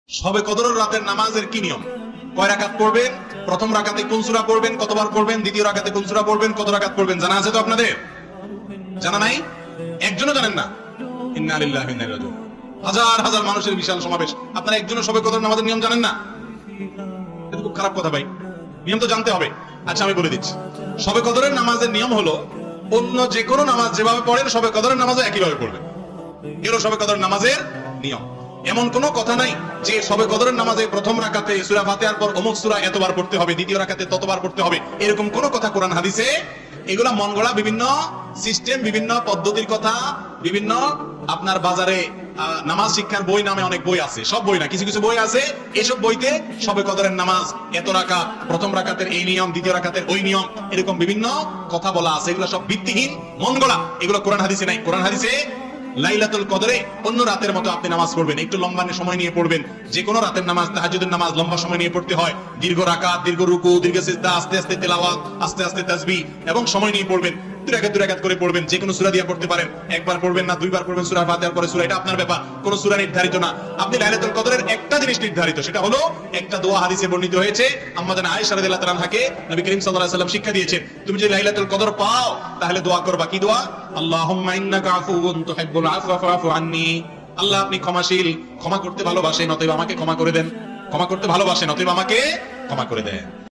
শবে কদরের রাতের নামাজের কি নিয়ম? কয় রাকাত পড়বেন, প্রথম রাকাতে কোন সূরা পড়বেন, কতবার পড়বেন, দ্বিতীয় রাকাতে কোন সূরা পড়বেন, কত রাকাত পড়বেন জানা আছে তো আপনাদের? জানা নাই? একজনও জানেন না? ইন্না লিল্লাহি ওয়া ইন্না ইলাইহি রাজিউন। হাজার হাজার মানুষের বিশাল সমাবেশ, আপনারা একজনও শবে কদর নামাজের নিয়ম জানেন না? এটা খুব খারাপ কথা ভাই, নিয়ম তো জানতে হবে। আচ্ছা আমি বলে দিচ্ছি, শবে কদরের নামাজের নিয়ম হলো অন্য যে কোনো নামাজ যেভাবে পড়েন শবে কদরের নামাজও একইভাবে পড়বেন। এগুলো শবে কদর নামাজের নিয়ম। এমন কোনো কথা নাই যে শবে কদরের নামাজে প্রথম রাকাতে সূরা ফাতিহার পর অমুক সূরা এতবার পড়তে হবে, দ্বিতীয় রাকাতে ততবার পড়তে হবে, এরকম কোনো কথা কোরআন হাদিসে। এগুলা মন গড়া বিভিন্ন সিস্টেম, বিভিন্ন পদ্ধতির কথা, বিভিন্ন আপনার বাজারে নামাজ শিক্ষার বই নামে অনেক বই আছে, সব বই না, কিছু কিছু বই আছে, এসব বইতে শবে কদরের নামাজ এত রাকাত, প্রথম রাকাতের এই নিয়ম, দ্বিতীয় রাকাতের ওই নিয়ম, এরকম বিভিন্ন কথা বলা আছে। এগুলো সব ভিত্তিহীন, মন গড়া, এগুলো কোরআন হাদিসে নাই। কোরআন হাদিসে লাইলাতুল কদরে অন্য রাতের মতো আপনি নামাজ পড়বেন, একটু লম্বা সময় নিয়ে পড়বেন। যে কোনো রাতের নামাজ, তাহাজ্জুদের নামাজ লম্বা সময় নিয়ে পড়তে হয়, দীর্ঘ রাকাত, দীর্ঘ রুকু, দীর্ঘ সিজদা, আস্তে আস্তে তেলাওয়াত, আস্তে আস্তে তাসবিহ এবং সময় নিয়ে পড়বেন। দুই রাকাত করে পড়বেন, যে কোনো সূরা দিয়ে পড়তে পারেন, একবার পড়বেন না দুইবার পড়বেন সূরা ফাতিহার পরে সূরা, এটা আপনার ব্যাপার, কোন সূরা নির্ধারিত না। আপনি লাইলাতুল কদরের একটা জিনিস নির্ধারিত, সেটা হলো একটা দোয়া হাদিসে বর্ণিত হয়েছে, আম্মা জান আয়েশা রাদিয়াল্লাহু তাআলা আনহাকে নবী করিম সাল্লাল্লাহু আলাইহি ওয়াসাল্লাম শিক্ষা দিয়েছেন, তুমি যদি লাইলাতুল কদর পাও তাহলে দোয়া করবা, কি দোয়া? আল্লাহুম্মা ইন্নাকা আফুউন তুহিব্বুল আফওয়া ফাআফু আন্নী। আল্লাহ আপনি ক্ষমাশীল, ক্ষমা করতে ভালোবাসেন, অতএব আমাকে ক্ষমা করে দেন। ক্ষমা করতে ভালোবাসেন, অতএব আমাকে ক্ষমা করে দেন।